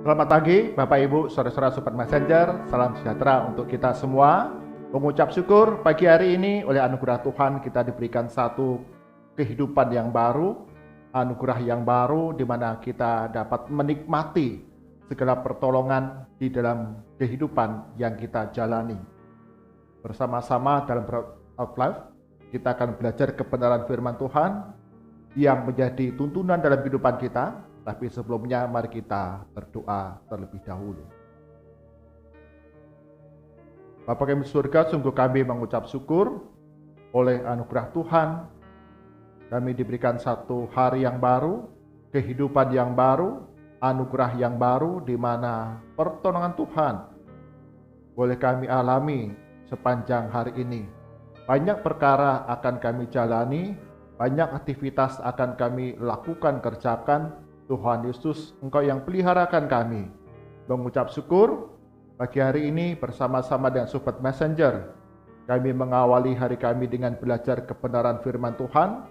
Selamat pagi Bapak Ibu, saudara-saudara Sobat Messenger. Salam sejahtera untuk kita semua. Mengucap syukur pagi hari ini oleh anugerah Tuhan kita diberikan satu kehidupan yang baru, anugerah yang baru di mana kita dapat menikmati segala pertolongan di dalam kehidupan yang kita jalani. Bersama-sama dalam Bread of Life, kita akan belajar kebenaran firman Tuhan yang menjadi tuntunan dalam kehidupan kita. Tapi sebelumnya mari kita berdoa terlebih dahulu. Bapa kami di surga, sungguh kami mengucap syukur oleh anugerah Tuhan. Kami diberikan satu hari yang baru, kehidupan yang baru, anugerah yang baru di mana pertolongan Tuhan boleh kami alami sepanjang hari ini. Banyak perkara akan kami jalani, banyak aktivitas akan kami lakukan, kerjakan. Tuhan Yesus, Engkau yang peliharakan kami. Mengucap syukur pagi hari ini bersama-sama dengan Sobat Messenger. Kami mengawali hari kami dengan belajar kebenaran firman Tuhan.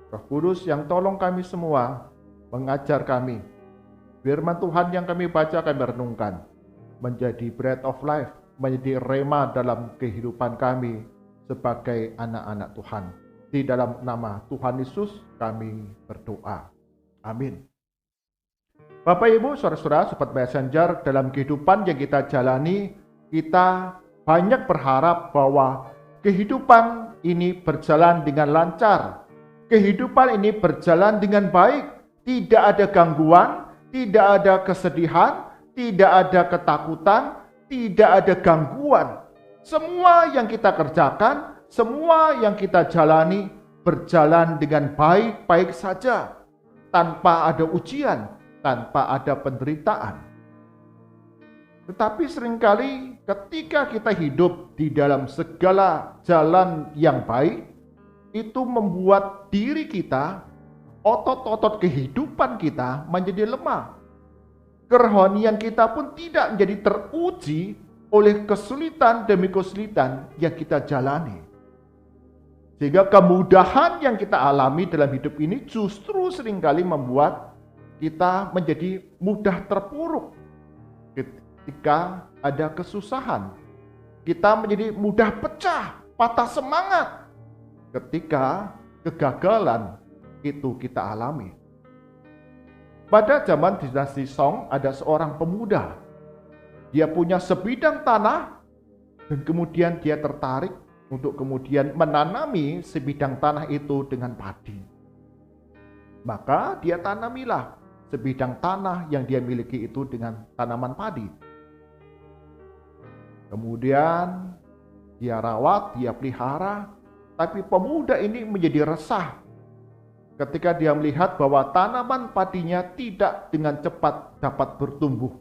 Roh Kudus yang tolong kami semua, mengajar kami. Firman Tuhan yang kami baca, kami renungkan, menjadi bread of life, menjadi rema dalam kehidupan kami sebagai anak-anak Tuhan. Di dalam nama Tuhan Yesus kami berdoa. Amin. Bapak Ibu, saudara-saudara, Sobat Messenger, dalam kehidupan yang kita jalani, kita banyak berharap bahwa kehidupan ini berjalan dengan lancar. Kehidupan ini berjalan dengan baik, tidak ada gangguan, tidak ada kesedihan, tidak ada ketakutan, tidak ada gangguan. Semua yang kita kerjakan, semua yang kita jalani berjalan dengan baik-baik saja, tanpa ada ujian, tanpa ada penderitaan. Tetapi seringkali ketika kita hidup di dalam segala jalan yang baik, itu membuat diri kita, otot-otot kehidupan kita menjadi lemah. Kerohanian kita pun tidak menjadi teruji oleh kesulitan demi kesulitan yang kita jalani. Sehingga kemudahan yang kita alami dalam hidup ini justru seringkali membuat kita menjadi mudah terpuruk. Ketika ada kesusahan, kita menjadi mudah pecah, patah semangat. Ketika kegagalan itu kita alami. Pada zaman dinasti Song ada seorang pemuda. Dia punya sebidang tanah dan kemudian dia tertarik untuk kemudian menanami sebidang tanah itu dengan padi. Maka dia tanamilah sebidang tanah yang dia miliki itu dengan tanaman padi. Kemudian dia rawat, dia pelihara, tapi pemuda ini menjadi resah ketika dia melihat bahwa tanaman padinya tidak dengan cepat dapat bertumbuh,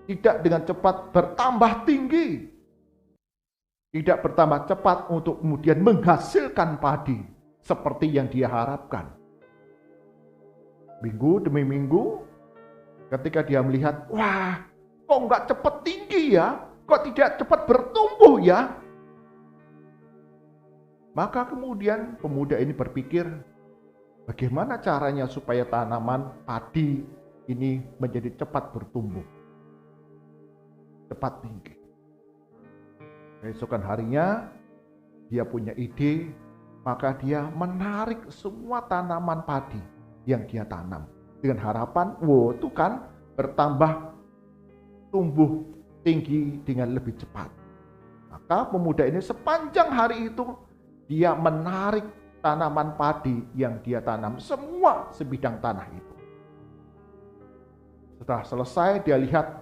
tidak dengan cepat bertambah tinggi, tidak bertambah cepat untuk kemudian menghasilkan padi seperti yang dia harapkan. Minggu demi minggu, ketika dia melihat, wah, kok nggak cepat tinggi ya? Kok tidak cepat bertumbuh ya? Maka kemudian pemuda ini berpikir, bagaimana caranya supaya tanaman padi ini menjadi cepat bertumbuh, cepat tinggi. Keesokan harinya, dia punya ide, maka dia menarik semua tanaman padi yang dia tanam dengan harapan, itu kan bertambah tumbuh tinggi dengan lebih cepat. Maka pemuda ini sepanjang hari itu dia menarik tanaman padi yang dia tanam, semua sebidang tanah itu. Setelah selesai dia lihat,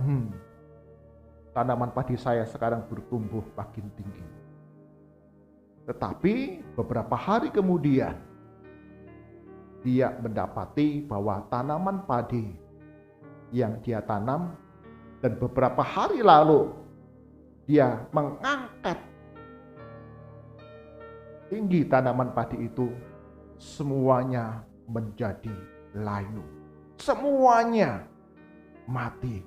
tanaman padi saya sekarang bertumbuh makin tinggi. Tetapi beberapa hari kemudian dia mendapati bahwa tanaman padi yang dia tanam dan beberapa hari lalu dia mengangkat tinggi tanaman padi itu, semuanya menjadi layu. Semuanya mati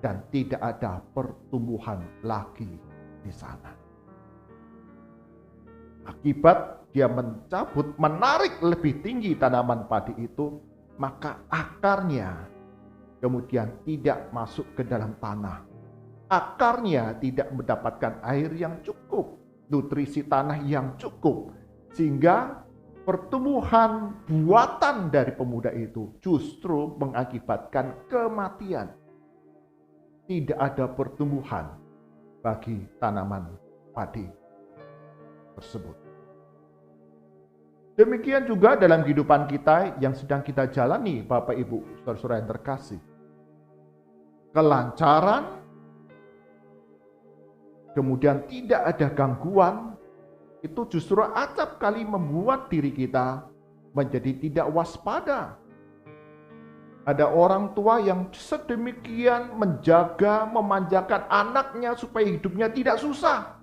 dan tidak ada pertumbuhan lagi di sana. Akibat dia menarik lebih tinggi tanaman padi itu, maka akarnya kemudian tidak masuk ke dalam tanah. Akarnya tidak mendapatkan air yang cukup, nutrisi tanah yang cukup, sehingga pertumbuhan buatan dari pemuda itu justru mengakibatkan kematian. Tidak ada pertumbuhan bagi tanaman padi tersebut. Demikian juga dalam kehidupan kita yang sedang kita jalani, Bapak Ibu, saudara-saudara yang terkasih. Kelancaran, kemudian tidak ada gangguan, itu justru acap kali membuat diri kita menjadi tidak waspada. Ada orang tua yang sedemikian menjaga, memanjakan anaknya supaya hidupnya tidak susah.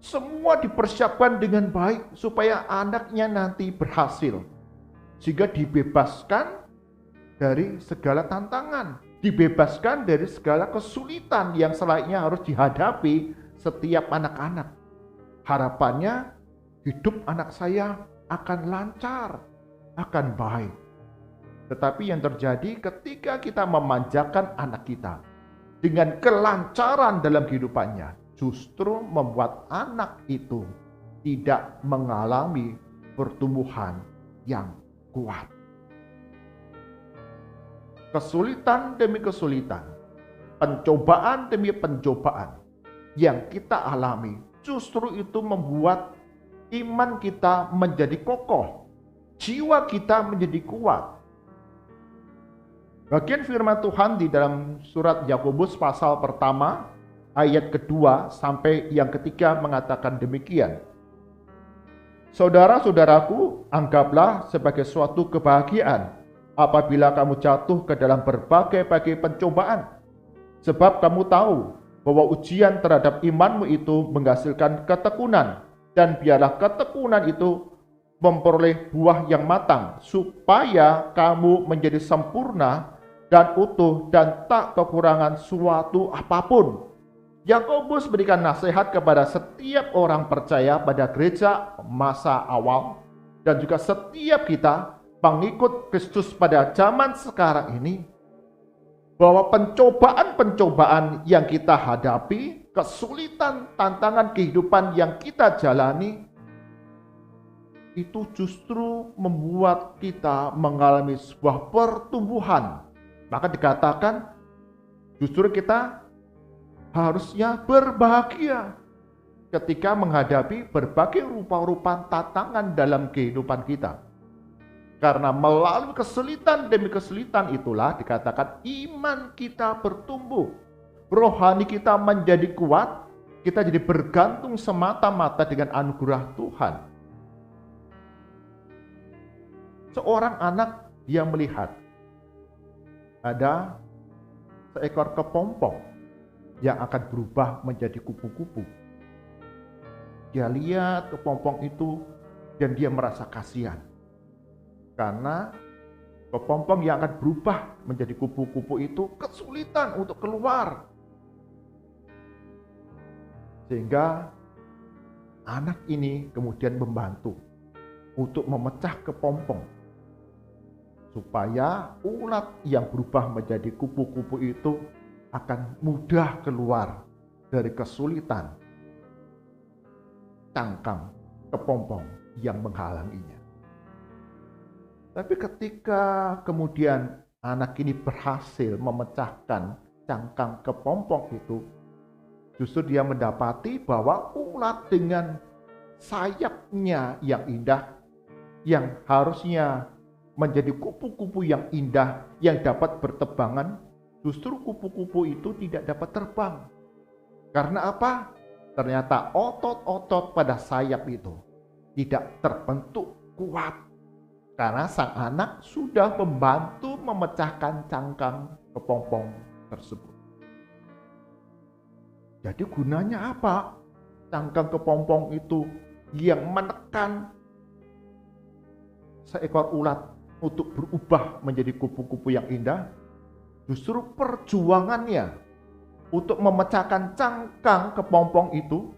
Semua dipersiapkan dengan baik supaya anaknya nanti berhasil. Sehingga dibebaskan dari segala tantangan. Dibebaskan dari segala kesulitan yang selayaknya harus dihadapi setiap anak-anak. Harapannya hidup anak saya akan lancar, akan baik. Tetapi yang terjadi ketika kita memanjakan anak kita dengan kelancaran dalam kehidupannya, justru membuat anak itu tidak mengalami pertumbuhan yang kuat. Kesulitan demi kesulitan, pencobaan demi pencobaan yang kita alami, justru itu membuat iman kita menjadi kokoh, jiwa kita menjadi kuat. Bagian firman Tuhan di dalam surat Yakobus pasal pertama ayat kedua sampai yang ketiga mengatakan demikian. Saudara-saudaraku, anggaplah sebagai suatu kebahagiaan apabila kamu jatuh ke dalam berbagai-bagai pencobaan. Sebab kamu tahu bahwa ujian terhadap imanmu itu menghasilkan ketekunan, dan biarlah ketekunan itu memperoleh buah yang matang, supaya kamu menjadi sempurna dan utuh dan tak kekurangan suatu apapun. Yakobus berikan nasihat kepada setiap orang percaya pada gereja masa awal dan juga setiap kita pengikut Kristus pada zaman sekarang ini, bahwa pencobaan-pencobaan yang kita hadapi, kesulitan, tantangan kehidupan yang kita jalani, itu justru membuat kita mengalami sebuah pertumbuhan. Maka dikatakan justru kita harusnya berbahagia ketika menghadapi berbagai rupa-rupa tantangan dalam kehidupan kita. Karena melalui kesulitan demi kesulitan itulah dikatakan iman kita bertumbuh. Rohani kita menjadi kuat, kita jadi bergantung semata-mata dengan anugerah Tuhan. Seorang anak dia melihat ada seekor kepompong yang akan berubah menjadi kupu-kupu. Dia lihat kepompong itu dan dia merasa kasihan. Karena kepompong yang akan berubah menjadi kupu-kupu itu kesulitan untuk keluar. Sehingga anak ini kemudian membantu untuk memecah kepompong, supaya ulat yang berubah menjadi kupu-kupu itu akan mudah keluar dari kesulitan cangkang kepompong yang menghalanginya. Tapi ketika kemudian anak ini berhasil memecahkan cangkang kepompong itu, justru dia mendapati bahwa ulat dengan sayapnya yang indah, yang harusnya menjadi kupu-kupu yang indah yang dapat bertebangan, justru kupu-kupu itu tidak dapat terbang. Karena apa? Ternyata otot-otot pada sayap itu tidak terbentuk kuat. Karena sang anak sudah membantu memecahkan cangkang kepompong tersebut. Jadi gunanya apa? Cangkang kepompong itu yang menekan seekor ulat untuk berubah menjadi kupu-kupu yang indah, justru perjuangannya untuk memecahkan cangkang kepompong itu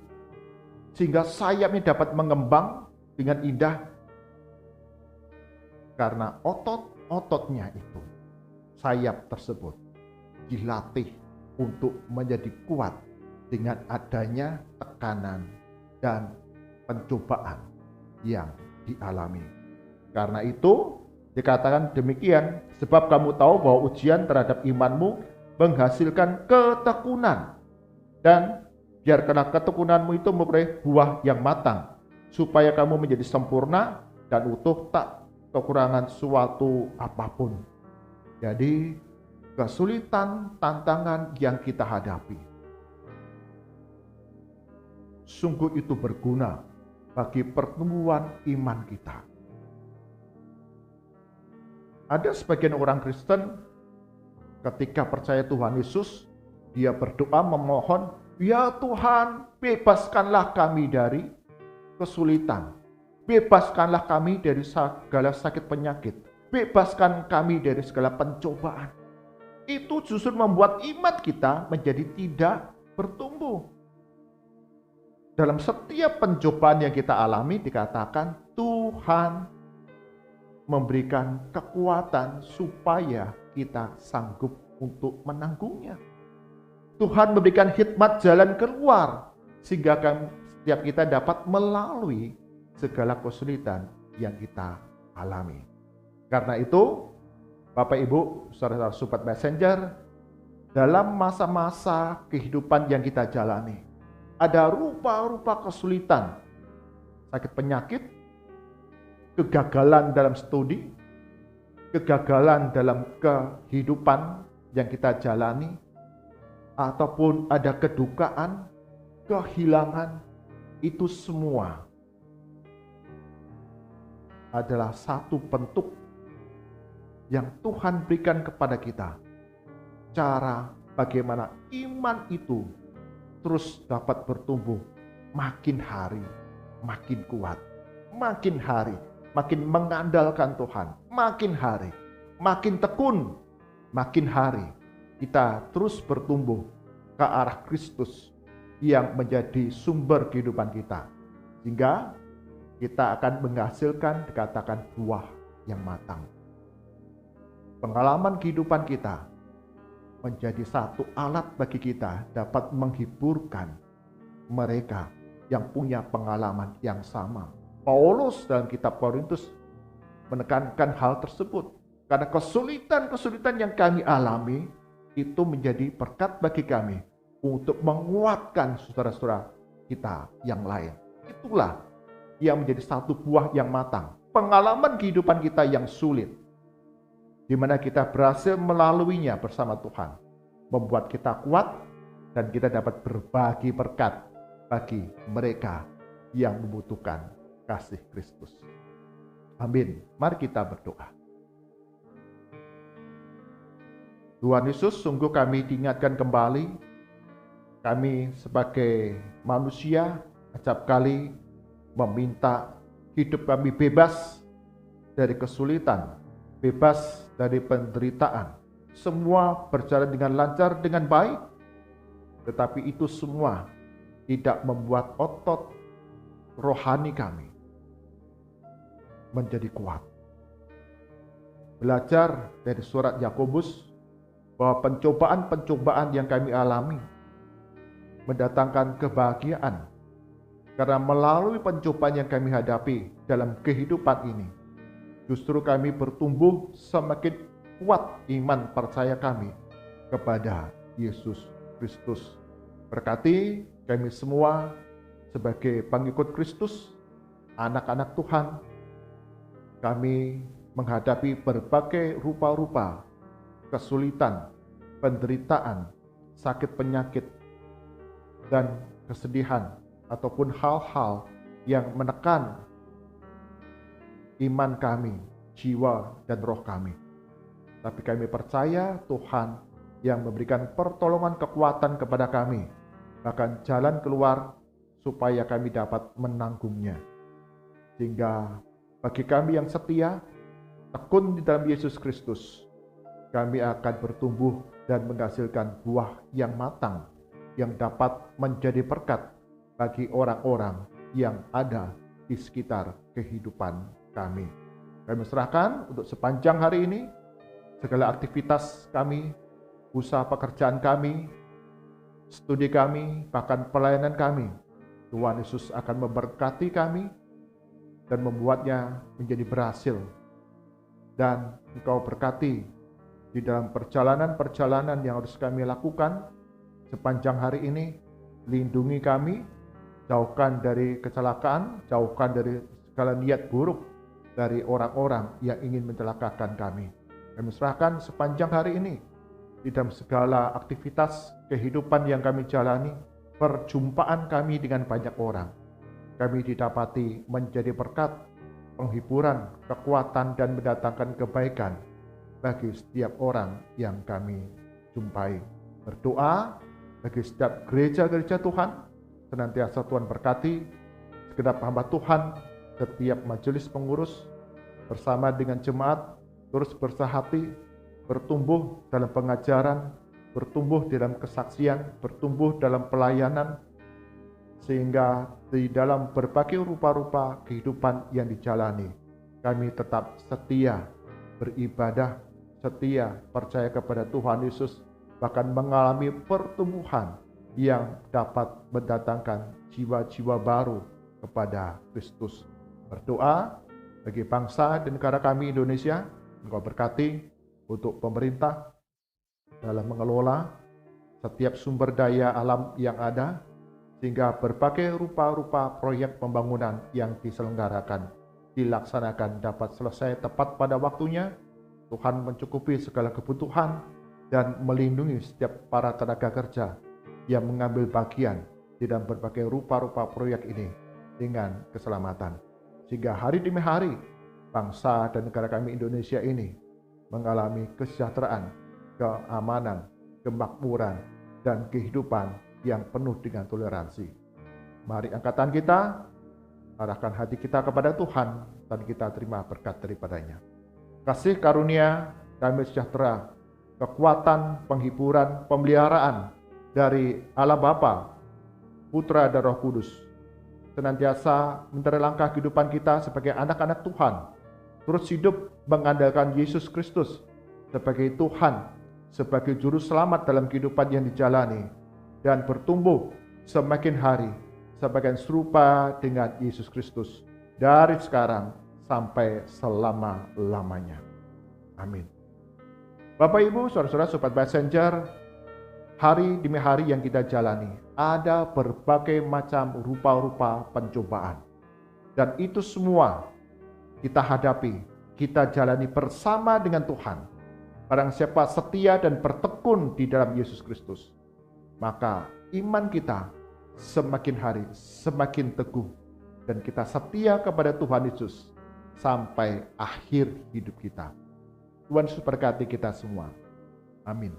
sehingga sayapnya dapat mengembang dengan indah, karena otot-ototnya itu sayap tersebut dilatih untuk menjadi kuat dengan adanya tekanan dan pencobaan yang dialami. Karena itu dikatakan demikian, sebab kamu tahu bahwa ujian terhadap imanmu menghasilkan ketekunan, dan biarkanlah ketekunanmu itu memperoleh buah yang matang, supaya kamu menjadi sempurna dan utuh, tak kekurangan suatu apapun. Jadi kesulitan, tantangan yang kita hadapi sungguh itu berguna bagi pertumbuhan iman kita. Ada sebagian orang Kristen ketika percaya Tuhan Yesus, dia berdoa memohon, "Ya Tuhan, bebaskanlah kami dari kesulitan. Bebaskanlah kami dari segala sakit penyakit. Bebaskan kami dari segala pencobaan." Itu justru membuat iman kita menjadi tidak bertumbuh. Dalam setiap pencobaan yang kita alami dikatakan Tuhan memberikan kekuatan supaya kita sanggup untuk menanggungnya. Tuhan memberikan hikmat jalan keluar sehingga setiap kita dapat melalui segala kesulitan yang kita alami. Karena itu, Bapak Ibu, saudara-saudara Sobat Messenger, dalam masa-masa kehidupan yang kita jalani, ada rupa-rupa kesulitan, sakit penyakit, kegagalan dalam studi, kegagalan dalam kehidupan yang kita jalani, ataupun ada kedukaan, kehilangan, itu semua adalah satu bentuk yang Tuhan berikan kepada kita. Cara bagaimana iman itu terus dapat bertumbuh makin hari, makin kuat, makin hari, makin mengandalkan Tuhan, makin hari, makin tekun, makin hari kita terus bertumbuh ke arah Kristus yang menjadi sumber kehidupan kita. Sehingga kita akan menghasilkan dikatakan buah yang matang. Pengalaman kehidupan kita menjadi satu alat bagi kita dapat menghiburkan mereka yang punya pengalaman yang sama. Paulus dalam kitab Korintus menekankan hal tersebut. Karena kesulitan-kesulitan yang kami alami itu menjadi berkat bagi kami untuk menguatkan saudara-saudara kita yang lain. Itulah yang menjadi satu buah yang matang. Pengalaman kehidupan kita yang sulit, di mana kita berhasil melaluinya bersama Tuhan, membuat kita kuat dan kita dapat berbagi berkat bagi mereka yang membutuhkan kasih Kristus. Amin. Mari kita berdoa. Tuhan Yesus, sungguh kami diingatkan kembali, kami sebagai manusia acap kali meminta hidup kami bebas dari kesulitan, bebas dari penderitaan. Semua berjalan dengan lancar, dengan baik. Tetapi itu semua tidak membuat otot rohani kami menjadi kuat. Belajar dari surat Yakobus bahwa pencobaan-pencobaan yang kami alami mendatangkan kebahagiaan. Karena melalui pencobaan yang kami hadapi dalam kehidupan ini, justru kami bertumbuh semakin kuat iman percaya kami kepada Yesus Kristus. Berkati kami semua sebagai pengikut Kristus, anak-anak Tuhan. Kami menghadapi berbagai rupa-rupa kesulitan, penderitaan, sakit penyakit, dan kesedihan, ataupun hal-hal yang menekan iman kami, jiwa dan roh kami. Tapi kami percaya Tuhan yang memberikan pertolongan kekuatan kepada kami, bahkan jalan keluar supaya kami dapat menanggungnya. Sehingga bagi kami yang setia, tekun di dalam Yesus Kristus, kami akan bertumbuh dan menghasilkan buah yang matang, yang dapat menjadi berkat bagi orang-orang yang ada di sekitar kehidupan kami. Kami serahkan untuk sepanjang hari ini, segala aktivitas kami, usaha pekerjaan kami, studi kami, bahkan pelayanan kami. Tuhan Yesus akan memberkati kami dan membuatnya menjadi berhasil. Dan Engkau berkati di dalam perjalanan-perjalanan yang harus kami lakukan sepanjang hari ini. Lindungi kami, jauhkan dari kecelakaan, jauhkan dari segala niat buruk dari orang-orang yang ingin mencelakakan kami. Kami serahkan sepanjang hari ini di dalam segala aktivitas kehidupan yang kami jalani, perjumpaan kami dengan banyak orang. Kami didapati menjadi berkat, penghiburan, kekuatan, dan mendatangkan kebaikan bagi setiap orang yang kami jumpai. Berdoa bagi setiap gereja-gereja Tuhan, senantiasa Tuhan berkati segenap hamba Tuhan, setiap majelis pengurus bersama dengan jemaat terus bersahati, bertumbuh dalam pengajaran, bertumbuh dalam kesaksian, bertumbuh dalam pelayanan, sehingga di dalam berbagai rupa-rupa kehidupan yang dijalani, kami tetap setia beribadah, setia percaya kepada Tuhan Yesus, bahkan mengalami pertumbuhan yang dapat mendatangkan jiwa-jiwa baru kepada Kristus. Berdoa bagi bangsa dan negara kami Indonesia, Engkau berkati untuk pemerintah dalam mengelola setiap sumber daya alam yang ada, sehingga berbagai rupa-rupa proyek pembangunan yang diselenggarakan, dilaksanakan dapat selesai tepat pada waktunya. Tuhan mencukupi segala kebutuhan dan melindungi setiap para tenaga kerja yang mengambil bagian di dalam berbagai rupa-rupa proyek ini dengan keselamatan. Sehingga hari demi hari bangsa dan negara kami Indonesia ini mengalami kesejahteraan, keamanan, kemakmuran, dan kehidupan yang penuh dengan toleransi. Mari angkatan kita, arahkan hati kita kepada Tuhan, dan kita terima berkat daripadanya. Kasih karunia, damai sejahtera, kekuatan, penghiburan, pemeliharaan dari Allah Bapa, Putra, dan Roh Kudus senantiasa menerai langkah kehidupan kita sebagai anak-anak Tuhan, terus hidup mengandalkan Yesus Kristus sebagai Tuhan, sebagai juru selamat dalam kehidupan yang dijalani, dan bertumbuh semakin hari semakin serupa dengan Yesus Kristus dari sekarang sampai selama-lamanya. Amin. Bapak Ibu, saudara-saudara, sobat messenger, hari demi hari yang kita jalani ada berbagai macam rupa-rupa pencobaan, dan itu semua kita hadapi, kita jalani bersama dengan Tuhan. Barang siapa setia dan bertekun di dalam Yesus Kristus, maka iman kita semakin hari semakin teguh, dan kita setia kepada Tuhan Yesus sampai akhir hidup kita. Tuhan Yesus berkati kita semua. Amin.